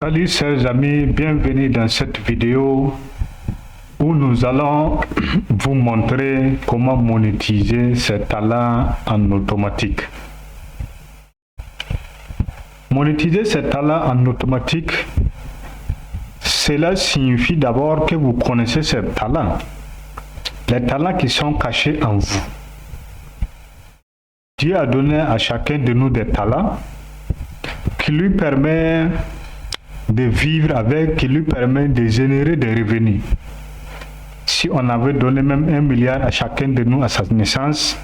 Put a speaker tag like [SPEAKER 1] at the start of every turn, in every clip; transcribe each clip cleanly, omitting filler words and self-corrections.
[SPEAKER 1] Salut chers amis, bienvenue dans cette vidéo où nous allons vous montrer comment monétiser ses talents en automatique. Monétiser ses talents en automatique, cela signifie d'abord que vous connaissez ces talents, les talents qui sont cachés en vous. Dieu a donné à chacun de nous des talents qui lui permet de vivre avec, qui lui permet de générer des revenus. Si on avait donné même 1 milliard à chacun de nous à sa naissance,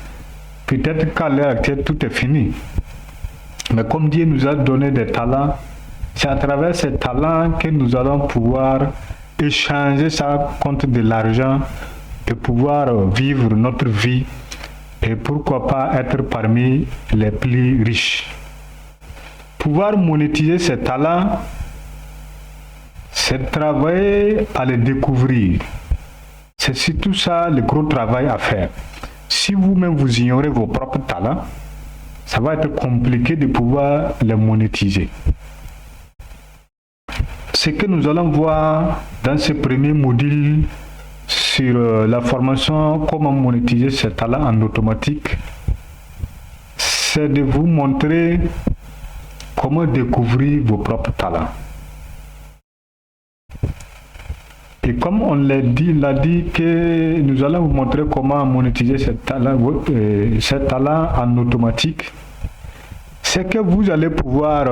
[SPEAKER 1] peut-être qu'à l'heure actuelle tout est fini. Mais comme Dieu nous a donné des talents, c'est à travers ces talents que nous allons pouvoir échanger ça contre de l'argent, de pouvoir vivre notre vie et pourquoi pas être parmi les plus riches. Pouvoir monétiser ces talents, c'est travailler à les découvrir. C'est surtout ça le gros travail à faire. Si vous-même vous ignorez vos propres talents, ça va être compliqué de pouvoir les monétiser. Ce que nous allons voir dans ce premier module sur la formation comment monétiser ses talents en automatique, c'est de vous montrer comment découvrir vos propres talents. Et comme on l'a dit que nous allons vous montrer comment monétiser ces talents en automatique, c'est que vous allez pouvoir,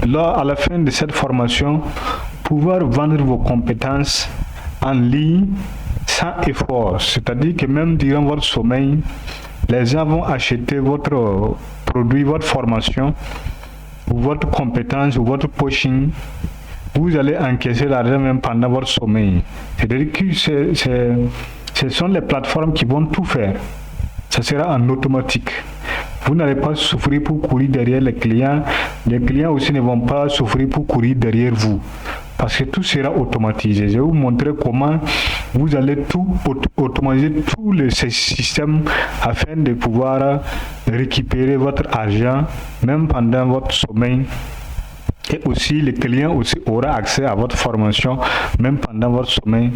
[SPEAKER 1] à la fin de cette formation, pouvoir vendre vos compétences en ligne sans effort. C'est-à-dire que même durant votre sommeil, les gens vont acheter votre produit, votre formation, ou votre compétence, ou votre coaching. Vous allez encaisser l'argent même pendant votre sommeil. C'est-à-dire que ce sont les plateformes qui vont tout faire. Ça sera en automatique. Vous n'allez pas souffrir pour courir derrière les clients. Les clients aussi ne vont pas souffrir pour courir derrière vous. Parce que tout sera automatisé. Je vais vous montrer comment vous allez tout automatiser tous ces systèmes afin de pouvoir récupérer votre argent même pendant votre sommeil. Et aussi, le client aussi aura accès à votre formation même pendant votre sommeil.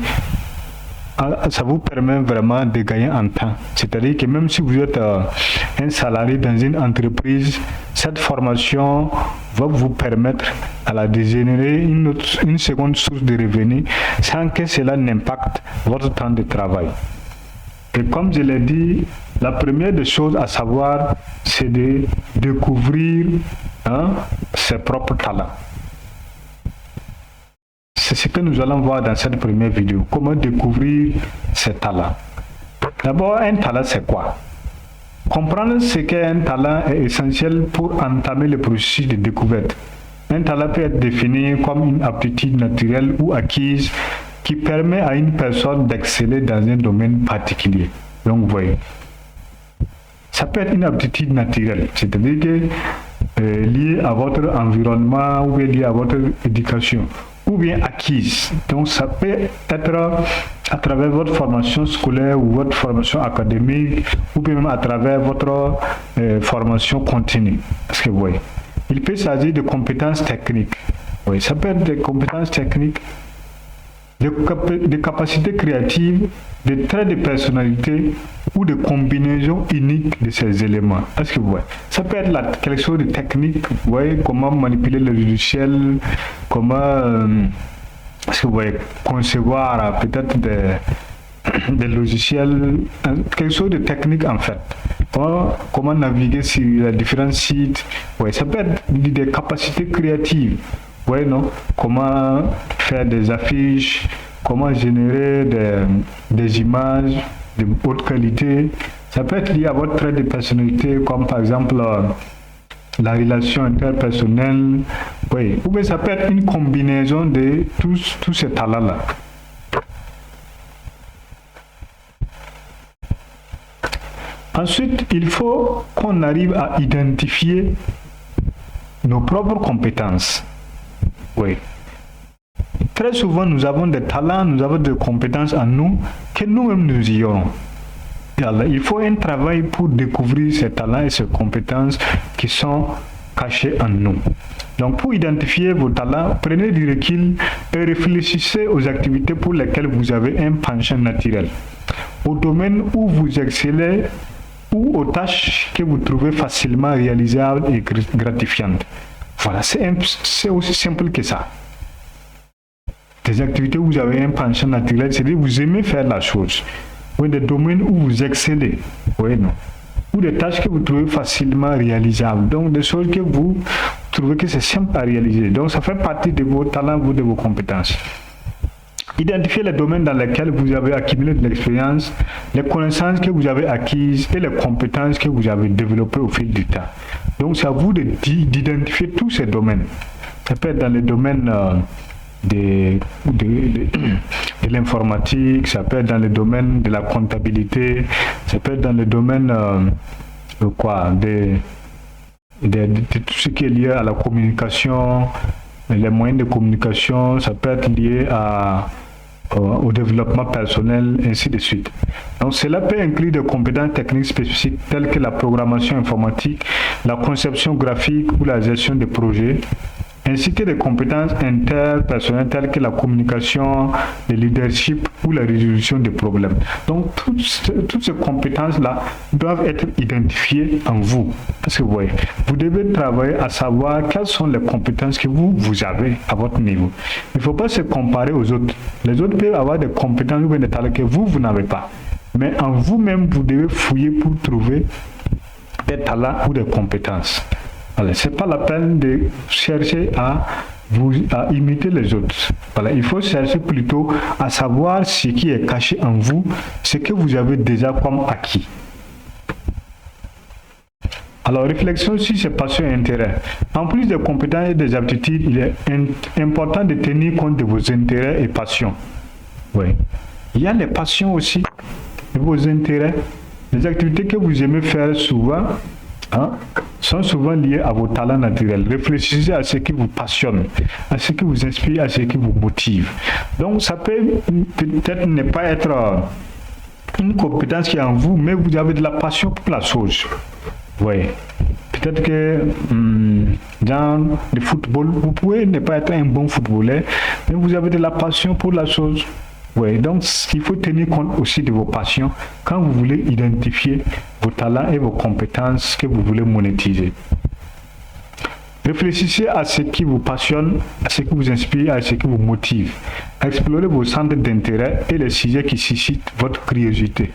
[SPEAKER 1] Ça vous permet vraiment de gagner en temps. C'est-à-dire que même si vous êtes un salarié dans une entreprise, cette formation va vous permettre de générer une seconde source de revenus sans que cela n'impacte votre temps de travail. Et comme je l'ai dit, la première des choses à savoir, c'est de découvrir ses propres talents. C'est ce que nous allons voir dans cette première vidéo. Comment découvrir ses talents. D'abord, un talent, c'est quoi? Comprendre ce qu'est un talent est essentiel pour entamer le processus de découverte. Un talent peut être défini comme une aptitude naturelle ou acquise qui permet à une personne d'exceller dans un domaine particulier. Donc, vous voyez, ça peut être une aptitude naturelle, c'est-à-dire que liée à votre environnement ou bien liée à votre éducation, ou bien acquise. Donc, ça peut être à travers votre formation scolaire ou votre formation académique, ou bien même à travers votre formation continue. Parce que vous voyez, il peut s'agir de compétences techniques. Oui, ça peut être des compétences techniques, de capacités créatives, de traits de personnalité ou de combinaisons uniques de ces éléments. Est-ce que vous voyez? Ça peut être quelque chose de technique, vous voyez, comment manipuler le logiciel, comment est-ce que vous voyez, concevoir peut-être des logiciels, quelque chose de technique en fait. Comment naviguer sur les différents sites. Ouais, ça peut être des capacités créatives. Ouais, non? Comment faire des affiches, comment générer des images de haute qualité. Ça peut être lié à votre trait de personnalité, comme par exemple la relation interpersonnelle. Oui. Ou bien ça peut être une combinaison de tous ces talents-là. Ensuite, il faut qu'on arrive à identifier nos propres compétences. Oui. Très souvent, nous avons des talents, nous avons des compétences en nous que nous-mêmes nous ignorons. Il faut un travail pour découvrir ces talents et ces compétences qui sont cachés en nous. Donc, pour identifier vos talents, prenez du recul et réfléchissez aux activités pour lesquelles vous avez un penchant naturel, au domaine où vous excellez ou aux tâches que vous trouvez facilement réalisables et gratifiantes. Voilà, c'est aussi simple que ça. Des activités où vous avez un penchant naturel, c'est-à-dire vous aimez faire la chose. Ou des domaines où vous excellez. Oui, non. Ou des tâches que vous trouvez facilement réalisables. Donc, des choses que vous trouvez que c'est simple à réaliser. Donc, ça fait partie de vos talents ou de vos compétences. Identifiez les domaines dans lesquels vous avez accumulé de l'expérience, les connaissances que vous avez acquises et les compétences que vous avez développées au fil du temps. Donc, c'est à vous d'identifier tous ces domaines. Ça peut être dans les domaines de l'informatique, ça peut être dans le domaine de la comptabilité, ça peut être dans le domaine de tout ce qui est lié à la communication, les moyens de communication, ça peut être lié au développement personnel, ainsi de suite. Donc cela peut inclure des compétences techniques spécifiques telles que la programmation informatique, la conception graphique ou la gestion de projets, ainsi que des compétences interpersonnelles telles que la communication, le leadership ou la résolution des problèmes. Donc, toutes ces compétences-là doivent être identifiées en vous. Parce que vous voyez, vous devez travailler à savoir quelles sont les compétences que vous avez à votre niveau. Il ne faut pas se comparer aux autres. Les autres peuvent avoir des compétences ou des talents que vous n'avez pas. Mais en vous-même, vous devez fouiller pour trouver des talents ou des compétences. Voilà, ce n'est pas la peine de chercher à imiter les autres. Voilà, il faut chercher plutôt à savoir ce qui est caché en vous, ce que vous avez déjà comme acquis. Alors, réflexion sur ces passions et intérêts. En plus des compétences et des aptitudes, il est important de tenir compte de vos intérêts et passions. Oui. Il y a les passions aussi, vos intérêts, les activités que vous aimez faire souvent, sont souvent liés à vos talents naturels. Réfléchissez à ce qui vous passionne, à ce qui vous inspire, à ce qui vous motive. Donc, ça peut peut-être ne pas être une compétence qui est en vous, mais vous avez de la passion pour la chose. Oui. Peut-être que dans le football, vous pouvez ne pas être un bon footballeur, mais vous avez de la passion pour la chose. Oui, donc il faut tenir compte aussi de vos passions quand vous voulez identifier vos talents et vos compétences que vous voulez monétiser. Réfléchissez à ce qui vous passionne, à ce qui vous inspire, à ce qui vous motive. Explorez vos centres d'intérêt et les sujets qui suscitent votre curiosité.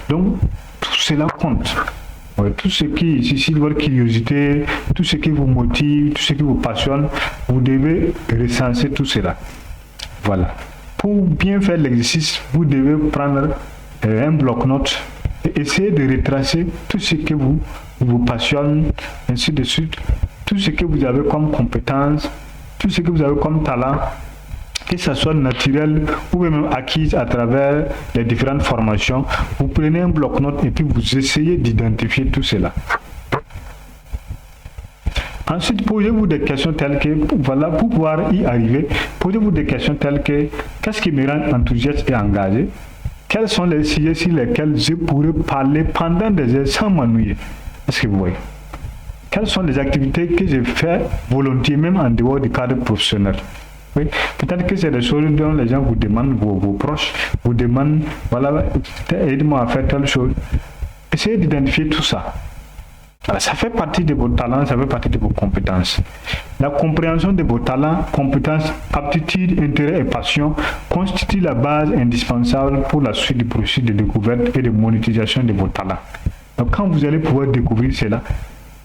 [SPEAKER 1] Donc, tout cela compte. Ouais, tout ce qui suscite votre curiosité, tout ce qui vous motive, tout ce qui vous passionne, vous devez recenser tout cela. Voilà. Pour bien faire l'exercice, vous devez prendre un bloc-notes et essayer de retracer tout ce qui vous passionne, ainsi de suite, tout ce que vous avez comme compétence, tout ce que vous avez comme talent, que ce soit naturel ou même acquis à travers les différentes formations. Vous prenez un bloc-notes et puis vous essayez d'identifier tout cela. Ensuite, posez-vous des questions telles que, voilà, pour pouvoir y arriver, posez-vous des questions telles que, qu'est-ce qui me rend enthousiaste et engagé? Quels sont les sujets sur lesquels je pourrais parler pendant des heures sans m'ennuyer? Est-ce que vous voyez? Quelles sont les activités que je fais volontiers, même en dehors du cadre professionnel? Oui. Peut-être que c'est des choses dont les gens vous demandent, vos proches vous demandent, voilà, aide-moi à faire telle chose. Essayez d'identifier tout ça. Ça fait partie de vos talents, ça fait partie de vos compétences. La compréhension de vos talents, compétences, aptitudes, intérêts et passions constitue la base indispensable pour la suite du processus de découverte et de monétisation de vos talents. Donc quand vous allez pouvoir découvrir cela,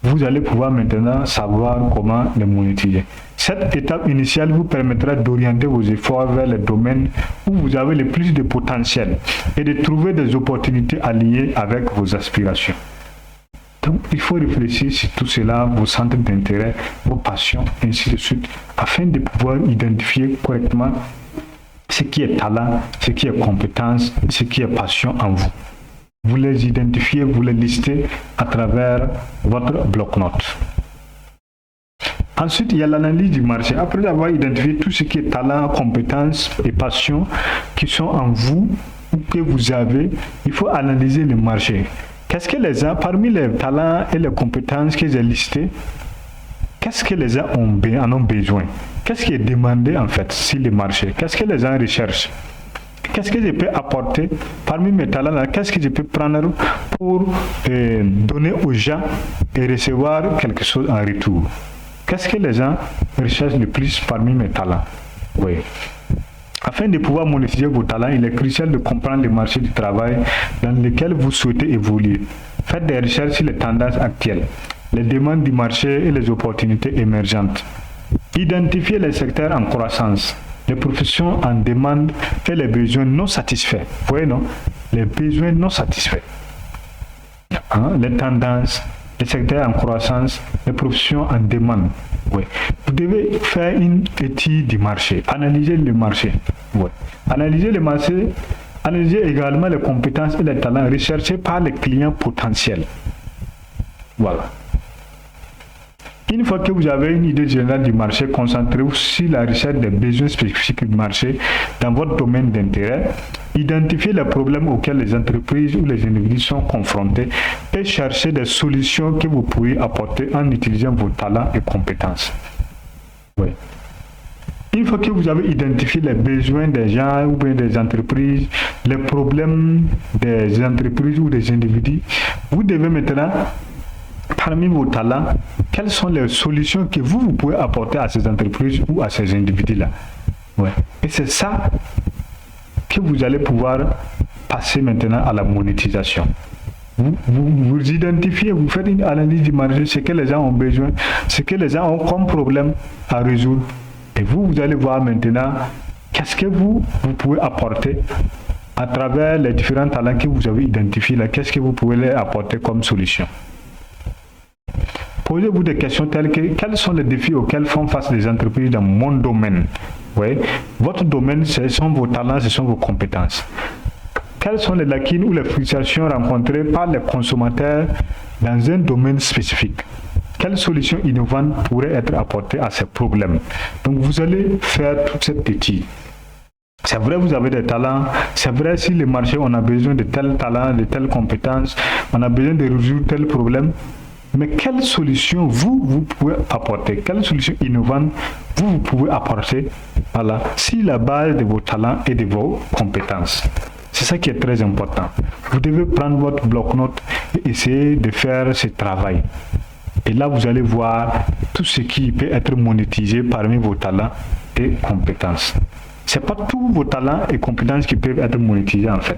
[SPEAKER 1] vous allez pouvoir maintenant savoir comment les monétiser. Cette étape initiale vous permettra d'orienter vos efforts vers les domaines où vous avez le plus de potentiel et de trouver des opportunités alignées avec vos aspirations. Donc, il faut réfléchir sur tout cela, vos centres d'intérêt, vos passions, ainsi de suite, afin de pouvoir identifier correctement ce qui est talent, ce qui est compétence, ce qui est passion en vous. Vous les identifiez, vous les listez à travers votre bloc-notes. Ensuite, il y a l'analyse du marché. Après avoir identifié tout ce qui est talent, compétence et passion qui sont en vous ou que vous avez, il faut analyser le marché. Qu'est-ce que parmi les talents et les compétences que j'ai listés, qu'est-ce que les gens en ont besoin? Qu'est-ce qui est demandé en fait sur le marché? Qu'est-ce que les gens recherchent? Qu'est-ce que je peux apporter parmi mes talents là? Qu'est-ce que je peux prendre pour donner aux gens et recevoir quelque chose en retour? Qu'est-ce que les gens recherchent le plus parmi mes talents? Oui. Afin de pouvoir monétiser vos talents, il est crucial de comprendre le marché du travail dans lequel vous souhaitez évoluer. Faites des recherches sur les tendances actuelles, les demandes du marché et les opportunités émergentes. Identifiez les secteurs en croissance, les professions en demande et les besoins non satisfaits. Vous voyez, non? Les besoins non satisfaits. Les tendances, les secteurs en croissance, les professions en demande. Oui. Vous devez faire une étude du marché, analyser le marché. Oui. Analyser le marché, analyser également les compétences et les talents recherchés par les clients potentiels. Voilà. Une fois que vous avez une idée générale du marché, concentrez-vous sur la recherche des besoins spécifiques du marché dans votre domaine d'intérêt. Identifiez les problèmes auxquels les entreprises ou les individus sont confrontés et cherchez des solutions que vous pourrez apporter en utilisant vos talents et compétences. Oui. Une fois que vous avez identifié les besoins des gens ou bien des entreprises, les problèmes des entreprises ou des individus, vous devez maintenant, parmi vos talents, quelles sont les solutions que vous pouvez apporter à ces entreprises ou à ces individus-là. Ouais. Et c'est ça que vous allez pouvoir passer maintenant à la monétisation. Vous identifiez, vous faites une analyse du marché, ce que les gens ont besoin, ce que les gens ont comme problème à résoudre. Et vous allez voir maintenant qu'est-ce que vous pouvez apporter à travers les différents talents que vous avez identifiés là, qu'est-ce que vous pouvez les apporter comme solution. Posez-vous des questions telles que quels sont les défis auxquels font face les entreprises dans mon domaine. Oui. Votre domaine, ce sont vos talents, ce sont vos compétences. Quelles sont les lacunes ou les frustrations rencontrées par les consommateurs dans un domaine spécifique? Quelles solutions innovantes pourraient être apportées à ces problèmes? Donc vous allez faire toute cette étude. C'est vrai, vous avez des talents. C'est vrai, si le marché, on a besoin de tel talent, de telles compétences, on a besoin de résoudre tel problème. Mais quelle solution vous pouvez apporter? Quelle solution innovante vous pouvez apporter? Voilà, si la base de vos talents et de vos compétences. C'est ça qui est très important. Vous devez prendre votre bloc-notes et essayer de faire ce travail. Et là, vous allez voir tout ce qui peut être monétisé parmi vos talents et compétences. Ce n'est pas tous vos talents et compétences qui peuvent être monétisés en fait.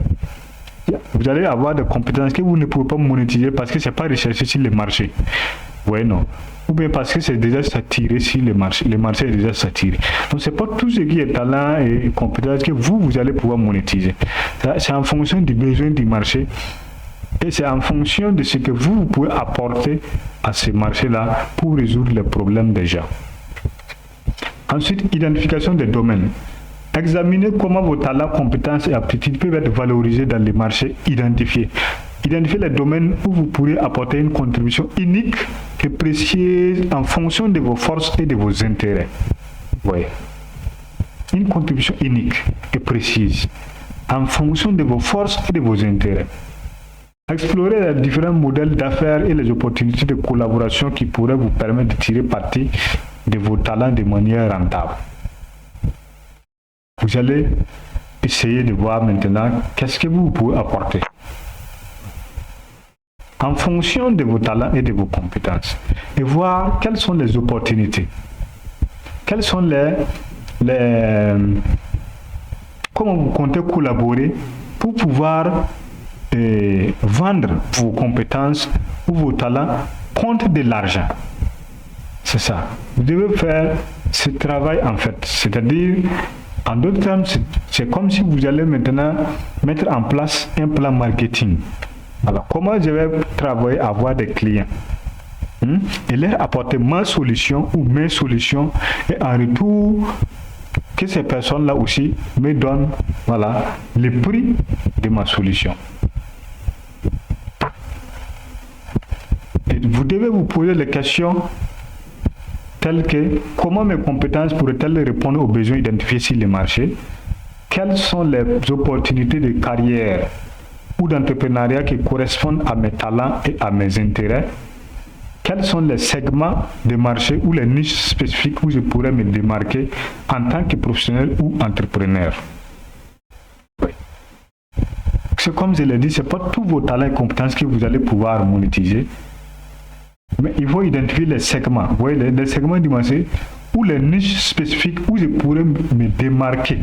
[SPEAKER 1] Vous allez avoir des compétences que vous ne pouvez pas monétiser parce que ce n'est pas recherché sur le marché. Oui, non. Ou bien parce que c'est déjà saturé sur le marché. Le marché est déjà saturé. Donc, ce n'est pas tout ce qui est talent et compétences que vous allez pouvoir monétiser. C'est en fonction du besoin du marché. Et c'est en fonction de ce que vous pouvez apporter à ce marché-là pour résoudre les problèmes des gens. Ensuite, identification des domaines. Examinez comment vos talents, compétences et aptitudes peuvent être valorisés dans les marchés identifiés. Identifiez les domaines où vous pourrez apporter une contribution unique et précieuse en fonction de vos forces et de vos intérêts. Oui. Une contribution unique et précise en fonction de vos forces et de vos intérêts. Explorez les différents modèles d'affaires et les opportunités de collaboration qui pourraient vous permettre de tirer parti de vos talents de manière rentable. Vous allez essayer de voir maintenant qu'est-ce que vous pouvez apporter en fonction de vos talents et de vos compétences et voir quelles sont les opportunités, quelles sont comment vous comptez collaborer pour pouvoir vendre vos compétences ou vos talents contre de l'argent. C'est ça. Vous devez faire ce travail en fait, c'est-à-dire en d'autres termes, c'est comme si vous allez maintenant mettre en place un plan marketing. Alors, comment je vais travailler à avoir des clients et leur apporter ma solution ou mes solutions et en retour que ces personnes-là aussi me donnent le prix de ma solution. Et vous devez vous poser les questions telles que comment mes compétences pourraient-elles répondre aux besoins identifiés sur le marché? Quelles sont les opportunités de carrière ou d'entrepreneuriat qui correspondent à mes talents et à mes intérêts? quels sont les segments de marché ou les niches spécifiques où je pourrais me démarquer en tant que professionnel ou entrepreneur. Oui. C'est comme je l'ai dit, ce n'est pas tous vos talents et compétences que vous allez pouvoir monétiser, mais il faut identifier les segments, vous voyez, les segments du marché ou les niches spécifiques où je pourrais me démarquer.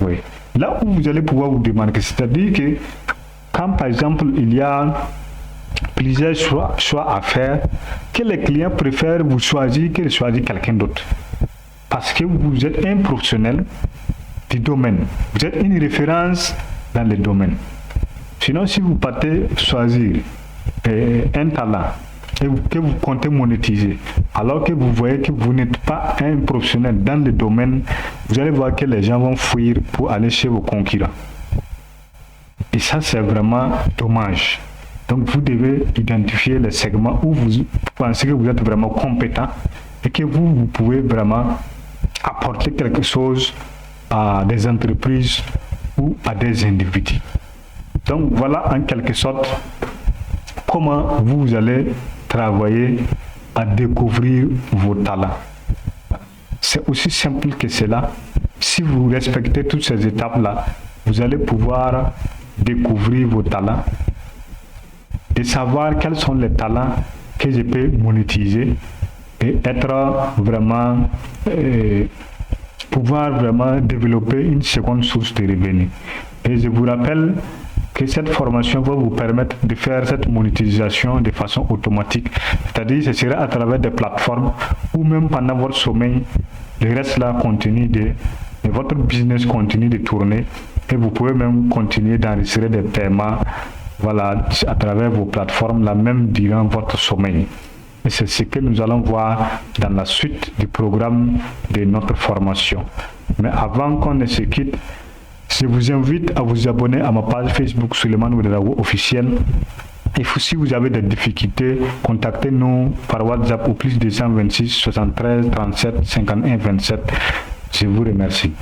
[SPEAKER 1] Oui. Là où vous allez pouvoir vous démarquer, c'est-à-dire que quand par exemple il y a plusieurs choix à faire, que les clients préfèrent vous choisir que de choisir quelqu'un d'autre. Parce que vous êtes un professionnel du domaine. Vous êtes une référence dans le domaine. Sinon, si vous partez choisir un talent et que vous comptez monétiser, alors que vous voyez que vous n'êtes pas un professionnel dans le domaine, vous allez voir que les gens vont fuir pour aller chez vos concurrents. Et ça, c'est vraiment dommage. Donc, vous devez identifier les segments où vous pensez que vous êtes vraiment compétent et que vous pouvez vraiment apporter quelque chose à des entreprises ou à des individus. Donc, voilà en quelque sorte comment vous allez travailler à découvrir vos talents. C'est aussi simple que cela. Si vous respectez toutes ces étapes-là, vous allez pouvoir découvrir vos talents et savoir quels sont les talents que je peux monétiser et être vraiment, pouvoir vraiment développer une seconde source de revenus. Et je vous rappelle que cette formation va vous permettre de faire cette monétisation de façon automatique. C'est-à-dire que ce sera à travers des plateformes ou même pendant votre sommeil, le reste là continue de votre business continue de tourner et vous pouvez même continuer d'enregistrer des paiements, voilà, à travers vos plateformes là même durant votre sommeil. Et c'est ce que nous allons voir dans la suite du programme de notre formation. Mais avant qu'on ne se quitte, je vous invite à vous abonner à ma page Facebook Suleiman Ouedraogo officiel. Et si vous avez des difficultés, contactez-nous par WhatsApp au +226 73 37 51 27. Je vous remercie.